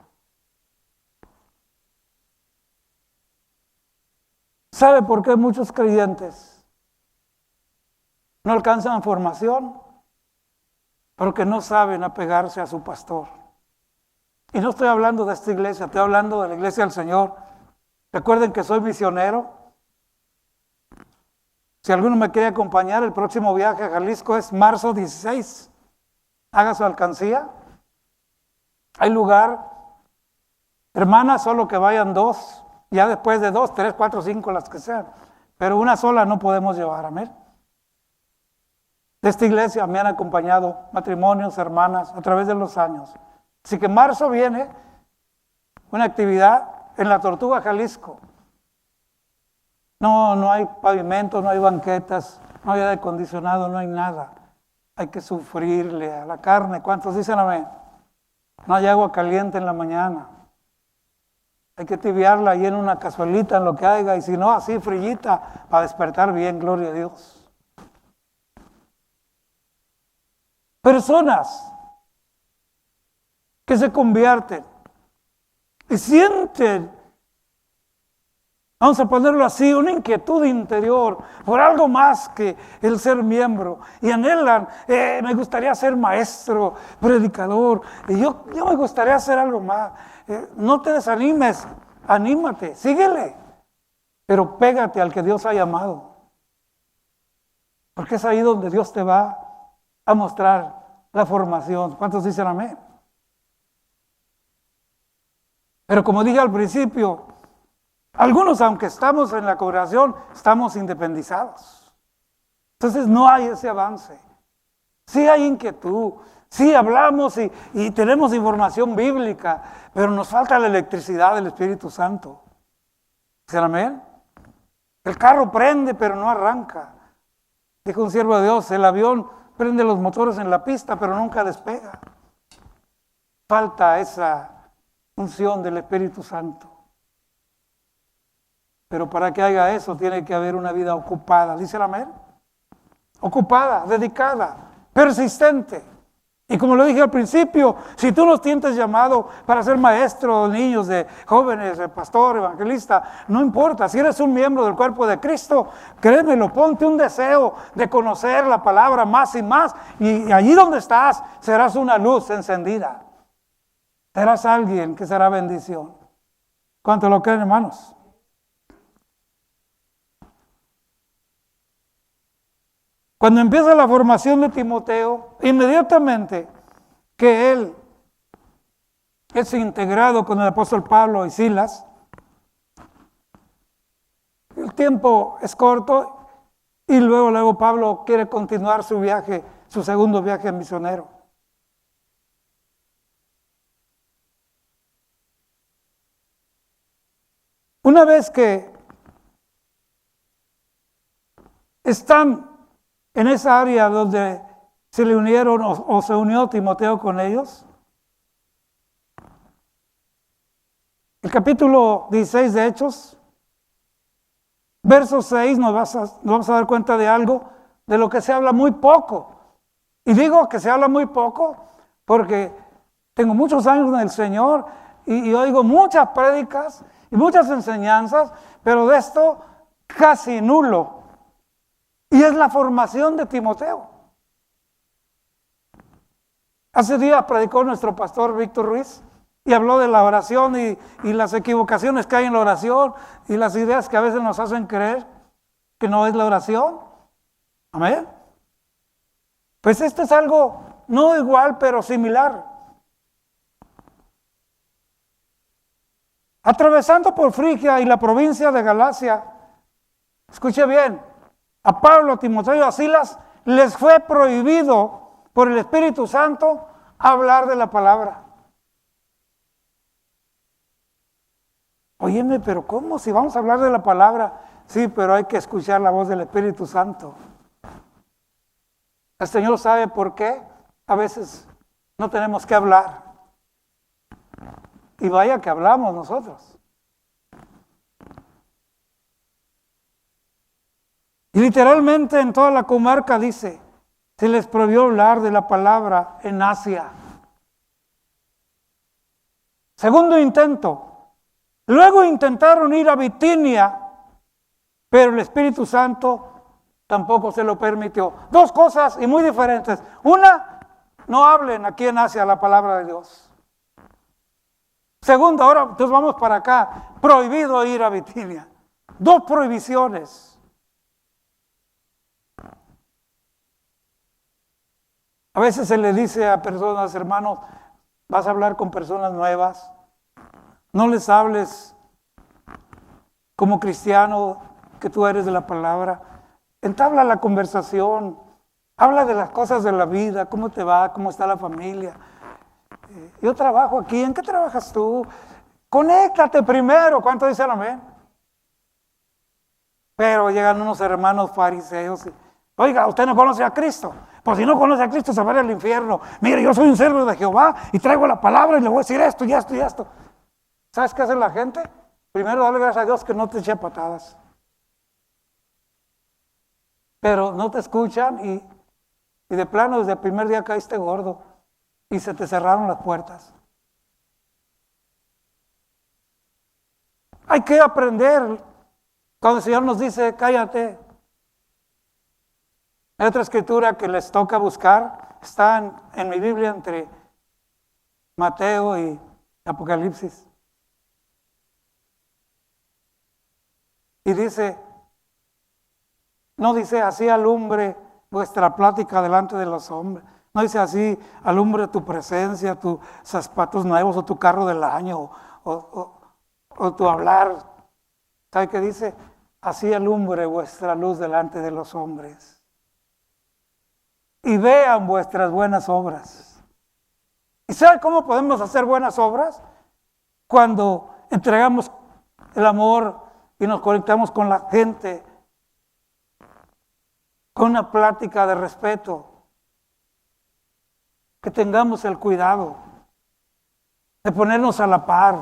¿Sabe por qué muchos creyentes no alcanzan formación? Porque no saben apegarse a su pastor. Y no estoy hablando de esta iglesia, estoy hablando de la iglesia del Señor. Recuerden que soy misionero. Si alguno me quiere acompañar, el próximo viaje a Jalisco es marzo 16. Haga su alcancía. Hay lugar. Hermanas, solo que vayan 2. Ya después de 2, 3, 4, 5, las que sean. Pero una sola no podemos llevar, amén. De esta iglesia me han acompañado matrimonios, hermanas, a través de los años. Así que en marzo viene una actividad en La Tortuga, Jalisco. No hay pavimento, no hay banquetas, no hay aire acondicionado, no hay nada. Hay que sufrirle a la carne. ¿Cuántos dicen amén? No hay agua caliente en la mañana. Hay que tibiarla ahí en una cazuelita, en lo que haya, y si no, así frillita, para despertar bien, gloria a Dios. Personas que se convierten y sienten, vamos a ponerlo así, una inquietud interior por algo más que el ser miembro, y anhelan, me gustaría ser maestro, predicador, y yo me gustaría hacer algo más. No te desanimes, anímate, síguele, pero pégate al que Dios ha llamado, porque es ahí donde Dios te va a mostrar la formación. ¿Cuántos dicen amén? Pero como dije al principio, algunos, aunque estamos en la congregación, estamos independizados. Entonces no hay ese avance. Sí hay inquietud, sí hablamos y tenemos información bíblica, pero nos falta la electricidad del Espíritu Santo. ¿Dicen amén? El carro prende, pero no arranca. Dijo un siervo de Dios, el avión prende los motores en la pista, pero nunca despega. Falta esa unción del Espíritu Santo. Pero para que haga eso, tiene que haber una vida ocupada. ¿Dice el amén? Ocupada, dedicada, persistente. Y como lo dije al principio, si tú no sientes llamado para ser maestro de niños, de jóvenes, de pastor, evangelista, no importa. Si eres un miembro del cuerpo de Cristo, créemelo, ponte un deseo de conocer la palabra más y más. Y allí donde estás, serás una luz encendida. Serás alguien que será bendición. ¿Cuánto lo creen, hermanos? Cuando empieza la formación de Timoteo, inmediatamente que él es integrado con el apóstol Pablo y Silas, el tiempo es corto y luego Pablo quiere continuar su viaje, su segundo viaje misionero. Una vez que están en esa área donde se le unieron o se unió Timoteo con ellos, el capítulo 16 de Hechos, verso 6, nos vamos a dar cuenta de algo de lo que se habla muy poco. Y digo que se habla muy poco porque tengo muchos años en el Señor y oigo muchas prédicas y muchas enseñanzas, pero de esto casi nulo. Y es la formación de Timoteo. Hace días predicó nuestro pastor Víctor Ruiz y habló de la oración y las equivocaciones que hay en la oración y las ideas que a veces nos hacen creer que no es la oración. Amén. Pues esto es algo no igual, pero similar. Atravesando por Frigia y la provincia de Galacia, escuche bien, a Pablo, a Timoteo y a Silas les fue prohibido por el Espíritu Santo hablar de la palabra. Óyeme, pero ¿cómo? Si vamos a hablar de la palabra, sí, pero hay que escuchar la voz del Espíritu Santo. El Señor sabe por qué a veces no tenemos que hablar. Y vaya que hablamos nosotros. Y literalmente en toda la comarca dice, se les prohibió hablar de la palabra en Asia. Segundo intento. Luego intentaron ir a Bitinia, pero el Espíritu Santo tampoco se lo permitió. Dos cosas y muy diferentes. Una, no hablen aquí en Asia la palabra de Dios. Segundo, ahora entonces vamos para acá, prohibido ir a Bitinia. Dos prohibiciones. A veces se le dice a personas, hermanos, vas a hablar con personas nuevas, no les hables como cristiano que tú eres de la palabra. Entabla la conversación, habla de las cosas de la vida, cómo te va, cómo está la familia. Yo trabajo aquí, ¿en qué trabajas tú? Conéctate primero, ¿cuánto dicen amén? Pero llegan unos hermanos fariseos y, oiga, ¿usted no conoce a Cristo? Pues si no conoce a Cristo se va al infierno. Mire, yo soy un siervo de Jehová y traigo la palabra y le voy a decir esto y esto y esto. ¿Sabes qué hace la gente? Primero dale gracias a Dios que no te eche patadas. Pero no te escuchan y de plano desde el primer día caíste gordo y se te cerraron las puertas. Hay que aprender cuando el Señor nos dice cállate. Hay otra escritura que les toca buscar, está en mi Biblia entre Mateo y Apocalipsis. Y dice, no dice así alumbre vuestra plática delante de los hombres. No dice así alumbre tu presencia, tus zapatos nuevos o tu carro del año o tu hablar. ¿Sabe qué dice? Así alumbre vuestra luz delante de los hombres. Y vean vuestras buenas obras. ¿Y sabe cómo podemos hacer buenas obras? Cuando entregamos el amor y nos conectamos con la gente, con una plática de respeto, que tengamos el cuidado de ponernos a la par,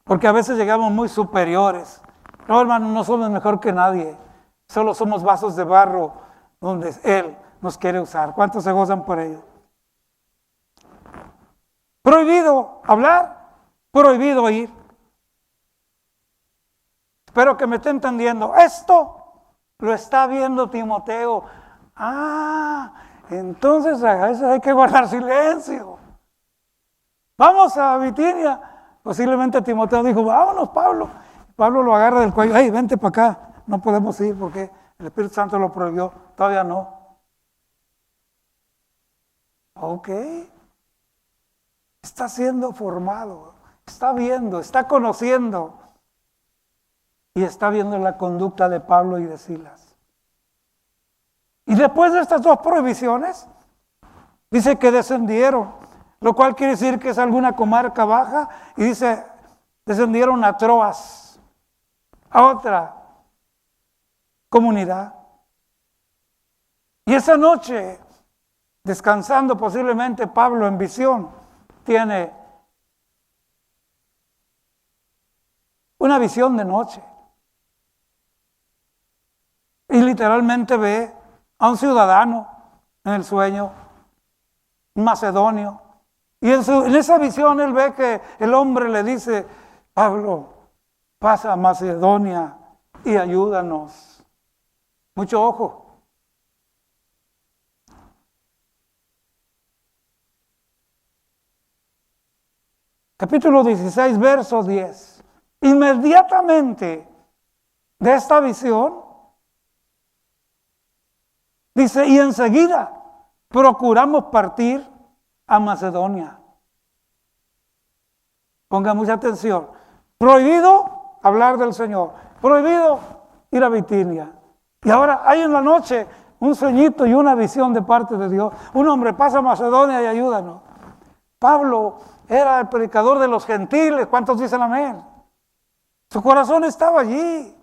porque a veces llegamos muy superiores. No, hermano, no somos mejor que nadie, solo somos vasos de barro donde Él nos quiere usar. ¿Cuántos se gozan por ello? Prohibido hablar, prohibido ir. Espero que me esté entendiendo. Esto lo está viendo Timoteo. Entonces a veces hay que guardar silencio. Vamos a Bitinia. Posiblemente Timoteo dijo, vámonos Pablo. Pablo lo agarra del cuello. Hey, vente para acá. No podemos ir porque el Espíritu Santo lo prohibió. Todavía no. Ok. Está siendo formado. Está viendo, está conociendo. Y está viendo la conducta de Pablo y de Silas. Y después de estas dos prohibiciones, dice que descendieron, lo cual quiere decir que es alguna comarca baja, y dice, descendieron a Troas, a otra comunidad. Y esa noche, descansando posiblemente Pablo en visión, tiene una visión de noche. Y literalmente ve a un ciudadano en el sueño, un macedonio. Y en esa visión él ve que el hombre le dice, Pablo, pasa a Macedonia y ayúdanos. Mucho ojo. Capítulo 16, verso 10. Inmediatamente de esta visión, Dice, y enseguida procuramos partir a Macedonia. Ponga mucha atención. Prohibido hablar del Señor. Prohibido ir a Bitinia. Y ahora hay en la noche un sueñito y una visión de parte de Dios. Un hombre pasa a Macedonia y ayúdanos. Pablo era el predicador de los gentiles. ¿Cuántos dicen amén? Su corazón estaba allí.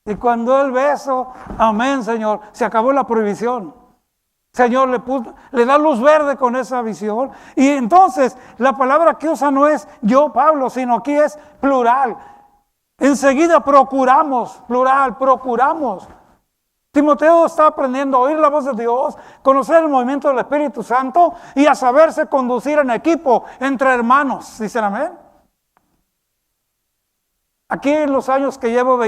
Y cuando él ve eso, amén, Señor, se acabó la prohibición. Señor le da luz verde con esa visión. Y entonces la palabra que usa no es yo, Pablo, sino aquí es plural. Enseguida procuramos, plural, procuramos. Timoteo está aprendiendo a oír la voz de Dios, conocer el movimiento del Espíritu Santo y a saberse conducir en equipo entre hermanos. ¿Dicen amén? Aquí en los años que llevo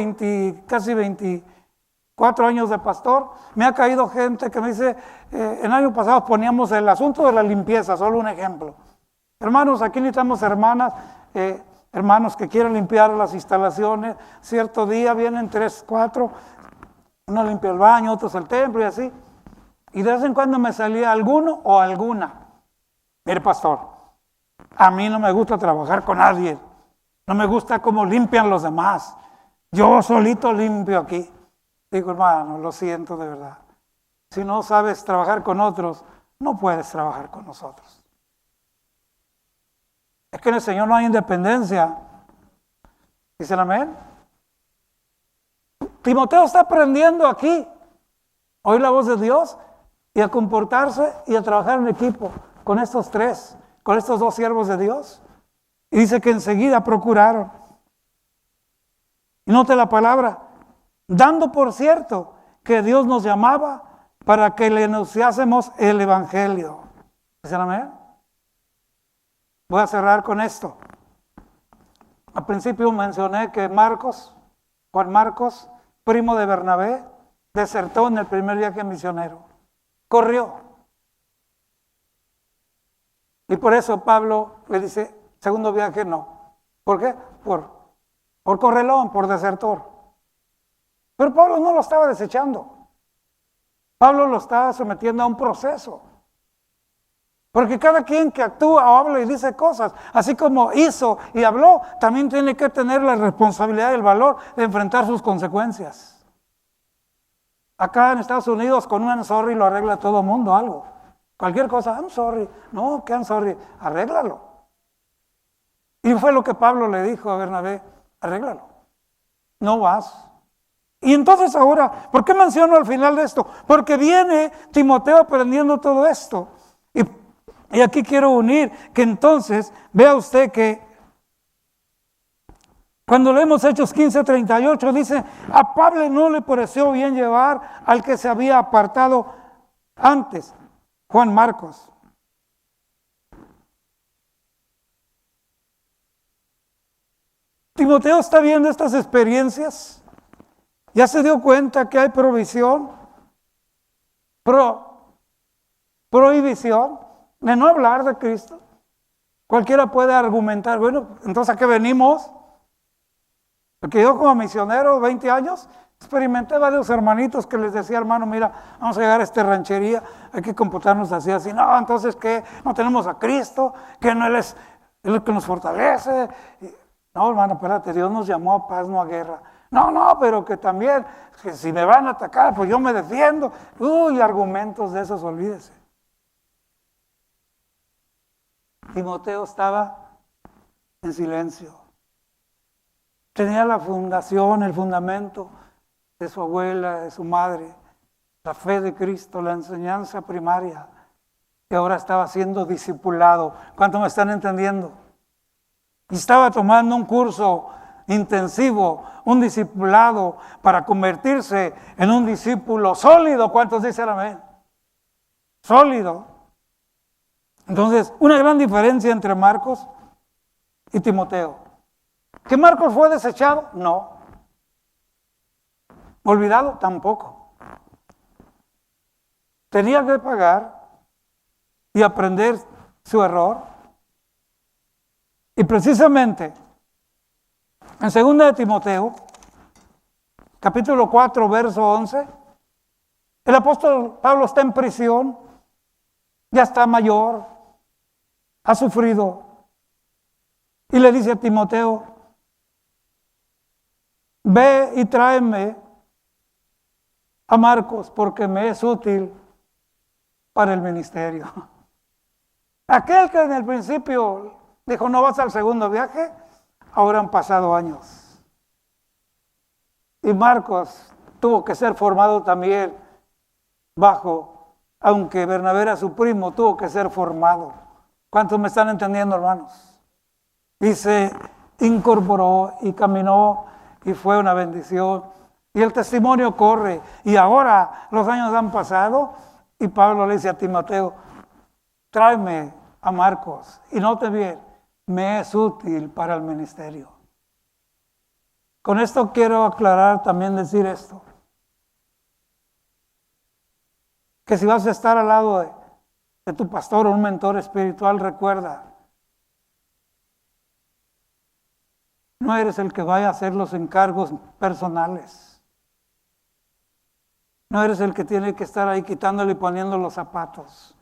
casi 24 años de pastor, me ha caído gente que me dice, el año pasado poníamos el asunto de la limpieza, solo un ejemplo. Hermanos, aquí necesitamos hermanos que quieren limpiar las instalaciones. Cierto día vienen 3, 4, uno limpia el baño, otros el templo y así. Y de vez en cuando me salía alguno o alguna. Mire, pastor, a mí no me gusta trabajar con nadie. No me gusta cómo limpian los demás. Yo solito limpio aquí. Digo, hermano, lo siento de verdad. Si no sabes trabajar con otros, no puedes trabajar con nosotros. Es que en el Señor no hay independencia. ¿Dicen amén? Timoteo está aprendiendo aquí a oír la voz de Dios y a comportarse y a trabajar en equipo con estos tres, con estos dos siervos de Dios. Y dice que enseguida procuraron. Y note la palabra, dando por cierto que Dios nos llamaba para que le anunciásemos el Evangelio. ¿Dicen amén? Voy a cerrar con esto. Al principio mencioné que Juan Marcos, primo de Bernabé, desertó en el primer viaje misionero. Corrió. Y por eso Pablo le dice, segundo viaje no. ¿Por qué? Por correlón, por desertor. Pero Pablo no lo estaba desechando. Pablo lo estaba sometiendo a un proceso. Porque cada quien que actúa o habla y dice cosas, así como hizo y habló, también tiene que tener la responsabilidad y el valor de enfrentar sus consecuencias. Acá en Estados Unidos con un I'm sorry lo arregla todo el mundo algo. Cualquier cosa, I'm sorry. No, ¿qué I'm sorry? Arréglalo. Y fue lo que Pablo le dijo a Bernabé, arréglalo. No vas. Y entonces ahora, ¿por qué menciono al final de esto? Porque viene Timoteo aprendiendo todo esto. Y aquí quiero unir que entonces, vea usted que cuando leemos Hechos 15:38 dice, a Pablo no le pareció bien llevar al que se había apartado antes, Juan Marcos. Timoteo está viendo estas experiencias, ya se dio cuenta que hay provisión, prohibición de no hablar de Cristo. Cualquiera puede argumentar, bueno, entonces ¿a qué venimos? Porque yo como misionero, 20 años, experimenté varios hermanitos que les decía, hermano, mira, vamos a llegar a esta ranchería, hay que comportarnos así. No, entonces, ¿qué? No tenemos a Cristo, que no Él es el que nos fortalece. No, hermano, espérate, Dios nos llamó a paz, no a guerra. No, pero que también, que si me van a atacar, pues yo me defiendo. Argumentos de esos, olvídese. Timoteo estaba en silencio. Tenía la fundación, el fundamento de su abuela, de su madre, la fe de Cristo, la enseñanza primaria, y ahora estaba siendo discipulado. ¿Cuánto me están entendiendo? Y estaba tomando un curso intensivo, un discipulado para convertirse en un discípulo sólido. ¿Cuántos dicen amén? Sólido. Entonces, una gran diferencia entre Marcos y Timoteo. ¿Que Marcos fue desechado? No. ¿Olvidado? Tampoco. Tenía que pagar y aprender su error. Y precisamente, en 2 de Timoteo, capítulo 4, verso 11, El apóstol Pablo está en prisión, ya está mayor, ha sufrido. Y le dice a Timoteo, ve y tráeme a Marcos porque me es útil para el ministerio. Aquel que en el principio dijo, no vas al segundo viaje, ahora han pasado años. Y Marcos tuvo que ser formado también aunque Bernabé era su primo, tuvo que ser formado. ¿Cuántos me están entendiendo, hermanos? Y se incorporó y caminó y fue una bendición. Y el testimonio corre. Y ahora los años han pasado y Pablo le dice a Timoteo, tráeme a Marcos. Y note bien, me es útil para el ministerio. Con esto quiero aclarar, también decir esto. Que si vas a estar al lado de tu pastor o un mentor espiritual, recuerda, no eres el que vaya a hacer los encargos personales. No eres el que tiene que estar ahí quitándole y poniendo los zapatos.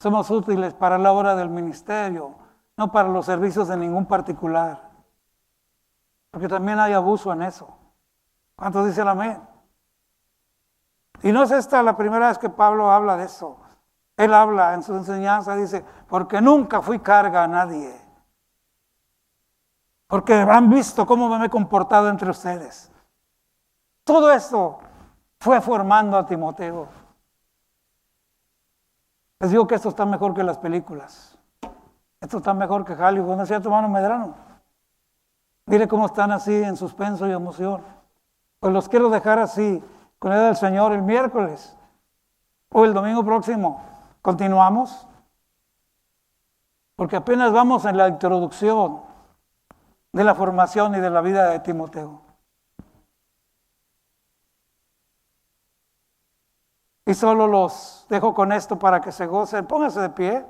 Somos útiles para la obra del ministerio, no para los servicios de ningún particular. Porque también hay abuso en eso. ¿Cuántos dicen amén? Y no es esta la primera vez que Pablo habla de eso. Él habla en su enseñanza, dice, porque nunca fui carga a nadie. Porque han visto cómo me he comportado entre ustedes. Todo esto fue formando a Timoteo. Les digo que esto está mejor que las películas. Esto está mejor que Hollywood, ¿no es cierto, hermano Medrano? Mire cómo están así en suspenso y emoción. Pues los quiero dejar así, con el del Señor el miércoles o el domingo próximo. Continuamos. Porque apenas vamos en la introducción de la formación y de la vida de Timoteo. Y solo los dejo con esto para que se gocen. Pónganse de pie.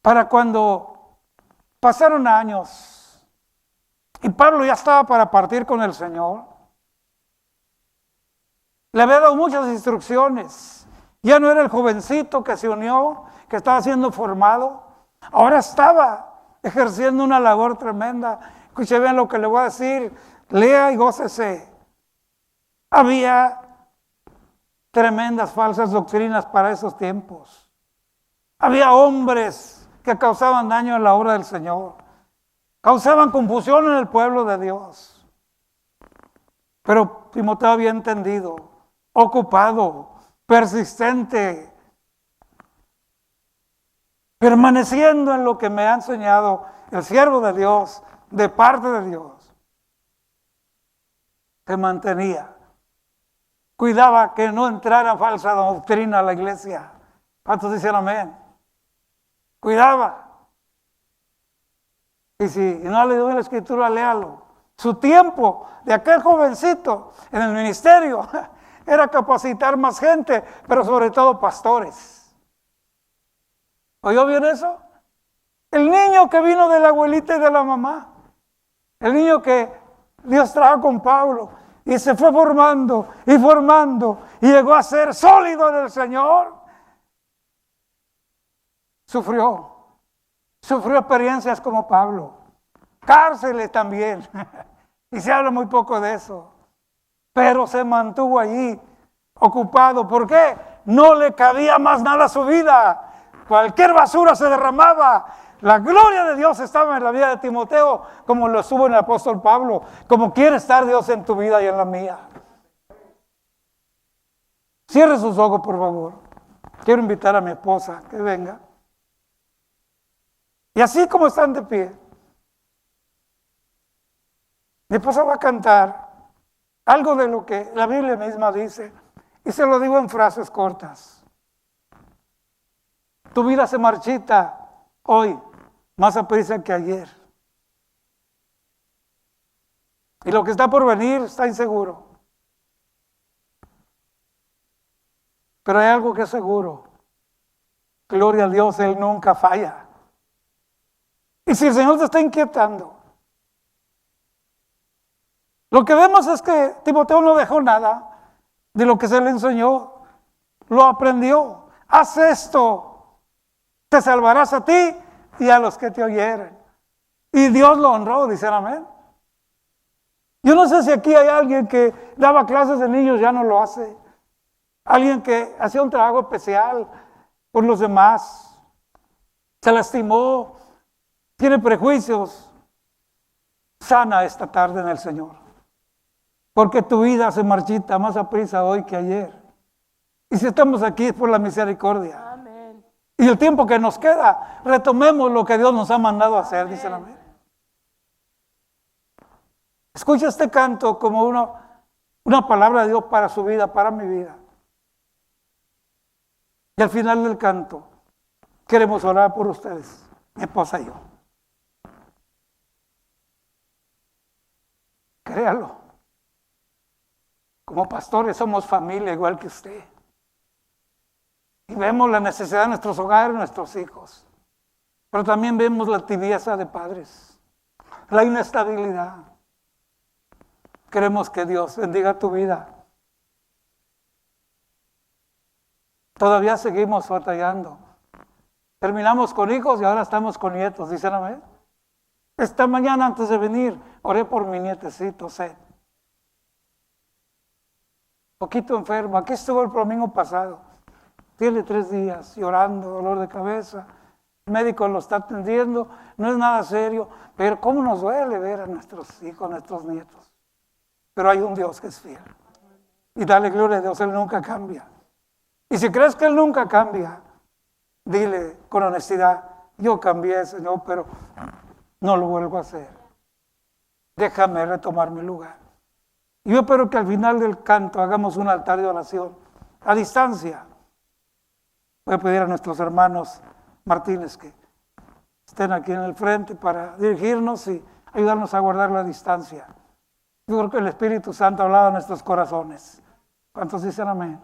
Para cuando pasaron años y Pablo ya estaba para partir con el Señor, le había dado muchas instrucciones. Ya no era el jovencito que se unió, que estaba siendo formado. Ahora estaba ejerciendo una labor tremenda. Escuche bien lo que le voy a decir. Lea y gócese. Había tremendas falsas doctrinas para esos tiempos. Había hombres que causaban daño en la obra del Señor. Causaban confusión en el pueblo de Dios. Pero Timoteo había entendido, ocupado, persistente, permaneciendo en lo que me ha enseñado el siervo de Dios, de parte de Dios. Se mantenía. Cuidaba que no entrara falsa doctrina a la iglesia. ¿Cuántos dicen amén? Cuidaba. Y si no le doy la escritura, léalo. Su tiempo de aquel jovencito en el ministerio era capacitar más gente, pero sobre todo pastores. ¿Oyó bien eso? El niño que vino de la abuelita y de la mamá. El niño que Dios trajo con Pablo y se fue formando y llegó a ser sólido en el Señor. Sufrió experiencias como Pablo, cárceles también, y se habla muy poco de eso, pero se mantuvo allí ocupado. ¿Por qué? No le cabía más nada a su vida, cualquier basura se derramaba. La gloria de Dios estaba en la vida de Timoteo, como lo estuvo en el apóstol Pablo, como quiere estar Dios en tu vida y en la mía. Cierre sus ojos, por favor. Quiero invitar a mi esposa que venga. Y así como están de pie, mi esposa va a cantar algo de lo que la Biblia misma dice, y se lo digo en frases cortas. Tu vida se marchita hoy más aprisa que ayer. Y lo que está por venir está inseguro. Pero hay algo que es seguro. Gloria a Dios, Él nunca falla. Y si el Señor te está inquietando, lo que vemos es que Timoteo no dejó nada de lo que se le enseñó, lo aprendió. Haz esto, te salvarás a ti y a los que te oyeren. Y Dios lo honró, dicen amén. Yo no sé si aquí hay alguien que daba clases de niños, ya no lo hace. Alguien que hacía un trabajo especial por los demás, se lastimó, tiene prejuicios. Sana esta tarde en el Señor, porque tu vida se marchita más aprisa hoy que ayer. Y si estamos aquí es por la misericordia. Amén. Y el tiempo que nos queda, retomemos lo que Dios nos ha mandado a hacer, dicen amén. Escucha este canto como una palabra de Dios para su vida, para mi vida. Y al final del canto, queremos orar por ustedes, mi esposa y yo. Créalo. Como pastores somos familia igual que usted. Y vemos la necesidad de nuestros hogares, nuestros hijos. Pero también vemos la tibieza de padres, la inestabilidad. Queremos que Dios bendiga tu vida. Todavía seguimos batallando. Terminamos con hijos y ahora estamos con nietos, dicen amén. Esta mañana antes de venir, oré por mi nietecito, poquito enfermo. Aquí estuvo el domingo pasado. Tiene 3 días llorando, dolor de cabeza. El médico lo está atendiendo. No es nada serio, pero cómo nos duele ver a nuestros hijos, a nuestros nietos. Pero hay un Dios que es fiel. Y dale gloria a Dios, Él nunca cambia. Y si crees que Él nunca cambia, dile con honestidad, yo cambié, Señor, pero no lo vuelvo a hacer. Déjame retomar mi lugar. Y yo espero que al final del canto hagamos un altar de oración a distancia. Voy a pedir a nuestros hermanos Martínez que estén aquí en el frente para dirigirnos y ayudarnos a guardar la distancia. Yo creo que el Espíritu Santo ha hablado a nuestros corazones. ¿Cuántos dicen amén?